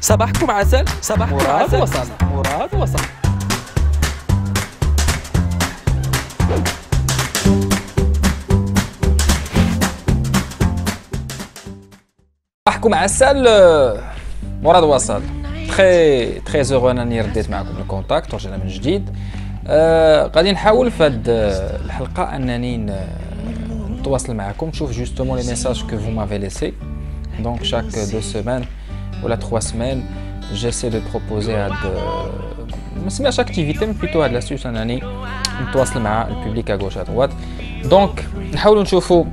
صباحكم عسل. صباحكم مراد عسل. وصل. مراد وصل. صباحكم عسل. مراد وصل. très heureux انني رديت معكم الكونتاكت ورجعنا من جديد. غادي نحاول في هذه الحلقه انني نتواصل معكم، نشوف جوستومون لي ميساج كو فو مافي ليسي. دونك شاك 2 سيمين ولا 3 سيمين j'essaie de proposer هاد ما نسميهاش اكتيفيتي مي بلوتو هاد لاستيوس انني نتواصل مع البوبليك ا غوش ا دروات. دونك نحاولوا نشوفوا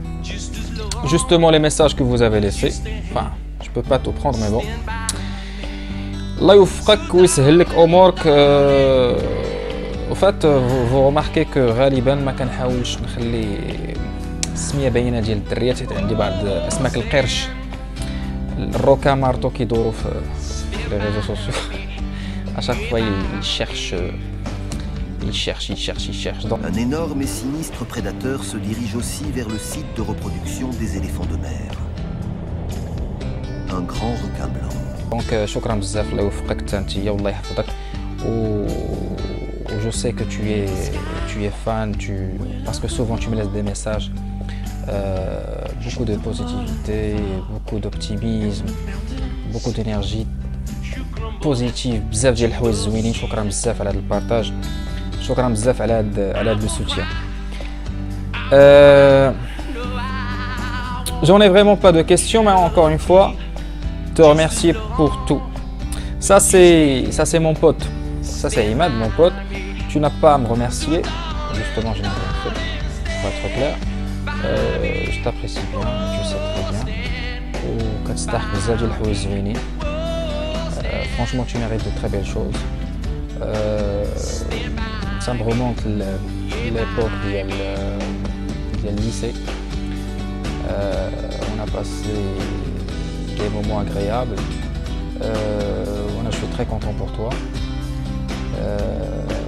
justement les messages que vous avez laissés. Enfin, je peux pas tout prendre mais bon. الله يوفقك ويسهل لك امورك. au fait vous remarquez que غالبا ما كنحاولش نخلي السميه باينه ديال الدريات، حيت عندي بعض اسماك القرش الروكا مارتو كيدوروا في les réseaux sociaux. À chaque fois il cherche. Donc un énorme et sinistre prédateur se dirige aussi vers le site de reproduction des éléphants de mer. Un grand requin blanc. Donc شكرا بزاف، الله يوفقك تانتيا والله يحفظك. Je sais que tu es fan, parce que souvent tu me laisses des messages, beaucoup de positivité, beaucoup d'optimisme, beaucoup d'énergie positive، بزاف ديال الحوايج زوينين. شكرا بزاف على هذا البارطاج، شكرا بزاف على هذا السوتيان. J'en ai vraiment pas de questions, mais encore une fois te remercier pour tout. Ça c'est mon pote, ça c'est Imad, mon pote. Tu n'as pas à me remercier, justement je n'ai rien fait, pour être clair. Je t'apprécie bien, je sais très bien. وكتستحق بزاف ديال الحوايج زوينين. Franchement, tu mérites de très belles choses. Ça me remonte l'époque du lycée. On a passé des moments agréables. Je suis très content pour toi.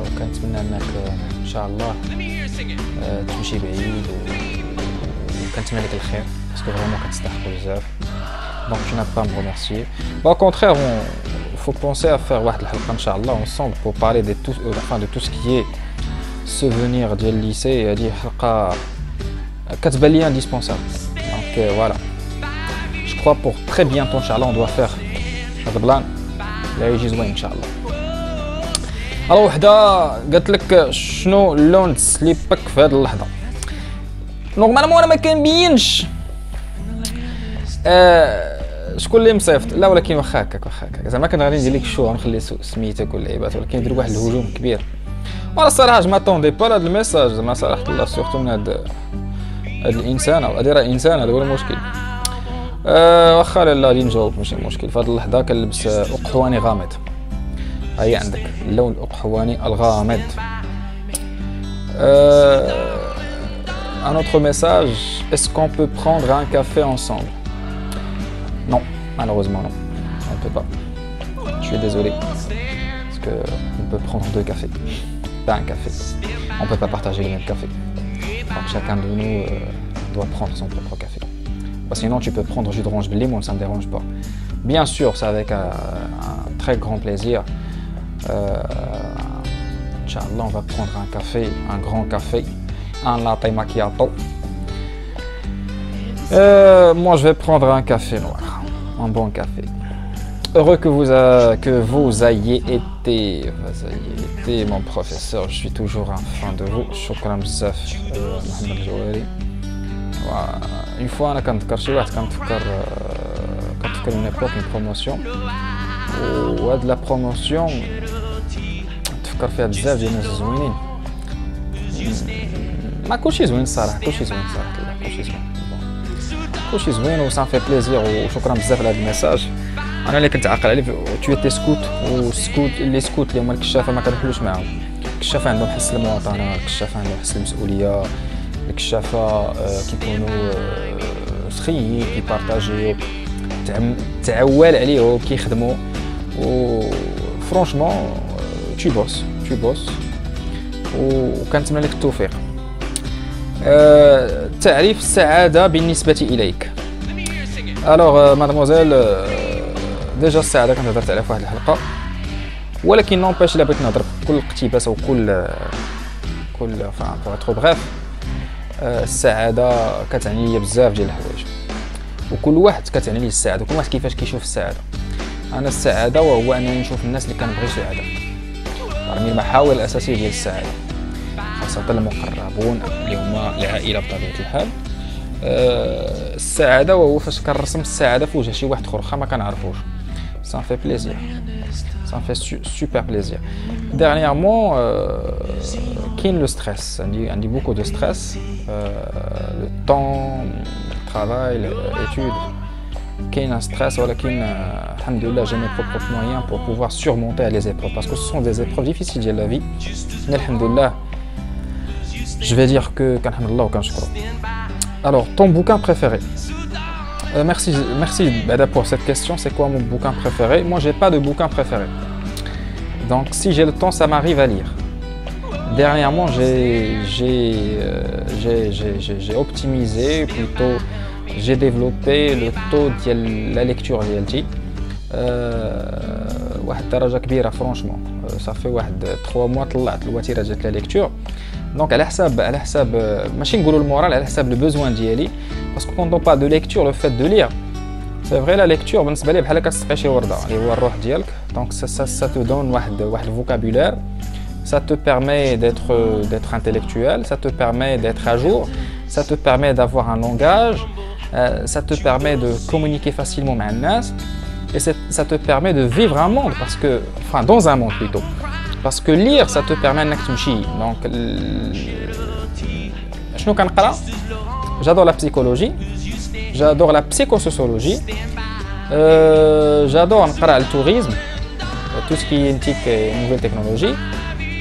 وكنتمنى انك ان شاء الله تمشي بعيد، وكنتمنى لك الخير باسكو فريمون كتستحق بزاف. Donc tu n'as pas à me remercier. Au contraire, il faut penser à faire واحد الحلقة إن شاء الله ensemble pour parler de tout ce qui est souvenir ديال الليسي. هذه حلقة كتبان لي indispensable. Donc voilà. Je crois pour très bientôt إن شاء الله on doit faire هذا البلان اللي يجي زوين إن شاء الله. alors وحدة قالت لك شنو اللون تسليبك في هذه اللحظة. نورمالمون أنا ما كنبينش شكون اللي مصيفط، لا ولكن واخا هكاك زعما كان غادي ندير لك الشو نخلي سميتك واللعيبات، ولكن يدير واحد الهجوم كبير. وانا الصراحه ما طوندي با هذا الميساج، زعما صراحه الله سورتو من هذا الانسان او هذا راه انسان، هذا هو المشكل. واخا لا غادي نجاوب ماشي مشكل. في هذه اللحظه كنلبس اقحواني غامض. هي عندك اللون الاقحواني الغامض. Un autre message, est-ce qu'on peut prendre un café ensemble? Non, malheureusement non, on ne peut pas. Je suis désolé, parce qu'on peut prendre 2 cafés, pas un café. On ne peut pas partager le même café. Donc chacun de nous doit prendre son propre café. Sinon tu peux prendre jus d'orange limon, ça ne me dérange pas. Bien sûr, c'est avec un très grand plaisir. Inch'Allah, on va prendre un café, un grand café, un latte macchiato. Moi je vais prendre un café noir, un bon café. Heureux que vous ayez été mon professeur, je suis toujours un fan de vous. شكرا بزاف محمد الجواري. une fois انا كنتذكر شي واحد كنتفكر من ايبوك من بروموسيون، وهاد لا بروموسيون تفكر فيها بزاف ديال الناس زوينين. ما كلشي زوين الصراحه، كلشي زوين صراحه، كلشي زوين وسان في بليزير. وشكرا بزاف على هذا الميساج. انا اللي كنت عاقل عليه تو تي سكوت، والسكوت اللي سكوت اللي هما الكشافه ما كنحلوش معاهم. الكشافه عندهم حس المواطنه، الكشافه عندهم حس المسؤوليه، الكشافه كيكونوا سخيين كيبارطاجيو، تعوال عليهم كيخدموا. و فرونشمون tu bosses وكنتمنى لك التوفيق. تعريف السعادة بالنسبة إليك. Alors mademoiselle, ديجا السعاده كنت هضرت عليها في واحد الحلقه، ولكن نونباش الا بغيت نهضر بكل اقتباس او كل بوغ اترو بغاف، السعاده كتعني ليا بزاف ديال الحوايج، وكل واحد كتعني ليه السعاده، كل واحد كيفاش كيشوف السعاده. انا السعاده وهو انني نشوف الناس اللي كنبغي سعاده، من المحاور الاساسيه ديال السعاده، خاصه المقربون اللي هما العائله بطبيعه الحال. السعاده وهو فاش كنرسم السعاده في وجه شي واحد اخر ما كنعرفوش، ça me fait plaisir, ça me fait super plaisir. Dernièrement, كاين لو ستريس، عندي beaucoup de stress, le temps, le travail, l'étude. كاين un stress, ولكن الحمد لله j'ai mes propres moyens pour pouvoir surmonter les épreuves, parce que ce sont des épreuves difficiles ديال la vie. Mais الحمد لله, je vais dire que كنحمد الله وكنشكره. Alors, ton bouquin préféré? Merci Bada pour cette question. C'est quoi mon bouquin préféré? Moi, j'ai pas de bouquin préféré. Donc, si j'ai le temps, ça m'arrive à lire. Dernièrement, j'ai optimisé, plutôt, j'ai développé le taux de la lecture DLT. واحد الدرجة كبيرة franchement. Ça fait 3 mois طلعت الوتيرة ديال la lecture. Donc على حساب ماشي نقولوا المورال، على حساب le besoin ديالي. Parce que quand on parle de lecture, le fait de lire, c'est vrai, la lecture, بالنسبة لي بحال هكا تسقي شي وردة اللي هو الروح ديالك. Donc ça te donne واحد vocabulaire, ça te permet d'être intellectuel, ça te permet d'être à jour, ça te permet d'avoir un langage, ça te permet de communiquer facilement مع الناس, et ça te permet de vivre un monde, parce que, enfin dans un monde plutôt. Parce que lire, ça te permet انك تمشي. Donc شنو كنقرا؟ J'adore la psychologie, j'adore la psychosociologie, j'adore le tourisme, tout ce qui est antique et nouvelles technologies,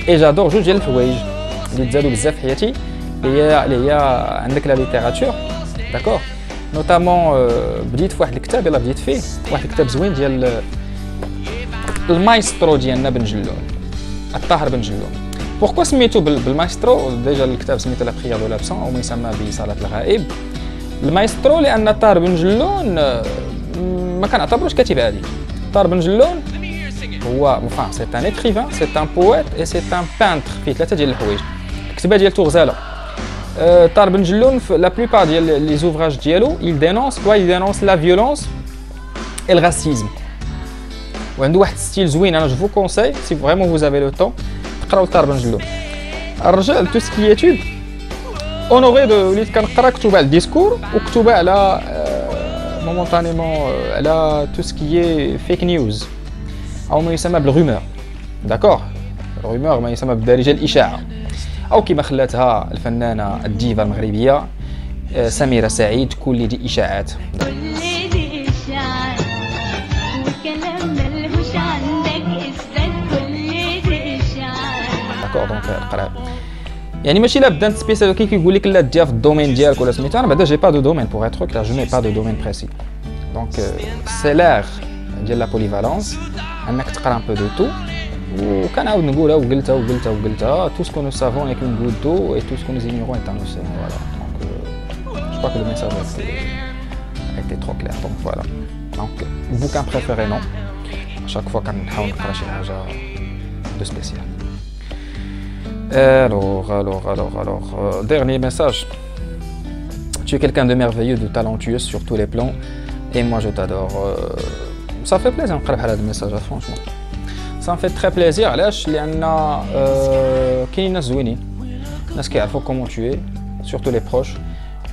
et j'adore جوج ديال الحوايج اللي تزادوا بزاف في حياتي اللي هي عندك لا ليتيراتور، داكور. نوتامون بديت في واحد الكتاب، يلاه بديت فيه واحد الكتاب زوين ديال المايسترو ديالنا بن جلون، الطاهر بن جلون. بوركوا سميتو بالمايسترو؟ ديجا الكتاب سميتو لا بريير دو لابسون او ما يسمى بصلاة الغائب. المايسترو لان الطاهر بن جلون ما كنعتبروش كاتب عادي. الطاهر بن جلون هو سي ان ايكريفان، سي ان بويت اي سي ان بانتر، فيه 3 ديال الحوايج. الكتابه ديالته غزاله. الطاهر بن جلون في لا بلوبار ديال لي زوفراج ديالو il dénonce la violence et le racisme. وعنده واحد ستيل زوين. انا جو فو كونساي سي فريمون vous avez le temps تقراو الطاهر بن جلون. الرجال تو سكي اتود اونوري دو وليت كنقرا كتب على الديسكور وكتب على مومونطانيمون على تو سكي فيك نيوز او ما يسمى بالرومور، داكور. الرومور ما يسمى بالدارجه الاشاعه، او كما خلاتها الفنانه الديفا المغربيه سميرة سعيد، كل دي اشاعات. دونك القراءه يعني ماشي لا بدا سبيسيال كيقول لك لا ديها في الدومين ديالك ولا سميتو. انا بعدا جي با دو دومين بوغ اتر كلير، جو ني با دو دومين بريسي. دونك سي لير ديال لا بوليفالونس، انك تقرا ان بو دو تو. وكنعاود نقولها وقلتها تو سكو نو سافون اي كون غود دو اي تو سكو نو زينيغون اي تانو سي. فوالا دونك جو كرو كو لو ميساج a été trop clair. Donc voilà. Donc bouquin préféré non. À chaque fois كنحاول نقرا شي حاجه de spécial. Alors, dernier message. Tu es quelqu'un de merveilleux, de talentueux sur tous les plans, et moi je t'adore. Ça fait plaisir de parler de message, franchement. Ça me fait très plaisir, علاش لأن كاين ناس زوينين، ناس كيعرفوا comment tu es, surtout les proches.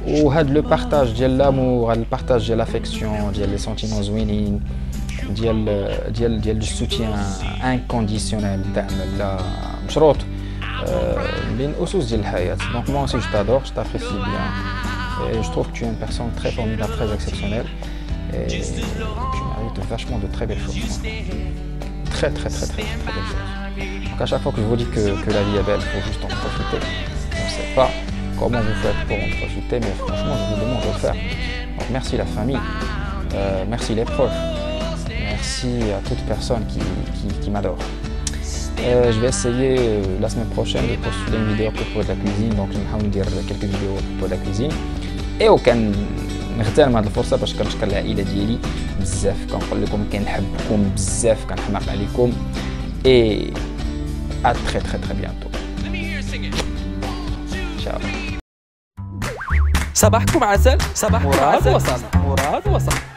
وهاد لو بارطاج ديال لامور، هاد البارطاج ديال لافيكسيون، ديال لي سونتيمون زوينين، ديال لو سوتيان انكونديسيونيل، الدعم لا مشروط بين أسس ديال الحياة. Donc moi aussi je t'adore, je t'apprécie bien et je trouve que tu es une personne très formidable, très exceptionnelle et tu mérites vachement de très belles choses. Très belles choses. Donc à chaque fois que je vous dis que la vie est belle, il faut juste en profiter. On ne sait pas comment vous faites pour en profiter, mais franchement je vous demande de le faire. Donc merci la famille, merci les proches, merci à toute personne qui m'adore. Je vais essayer la semaine prochaine de postuler une vidéo pour de la cuisine, donc je vais faire quelques vidéos pour de la cuisine. Et aucun نغتنم هذه الفرصه باش كنشكر العائله ديالي بزاف، كنقول لكم كنحبكم بزاف، كنحماق عليكم اي ا تري تري تري بيانتو ان شاء الله. صباحكم عسل، صباحكم عسل، مراد وصل.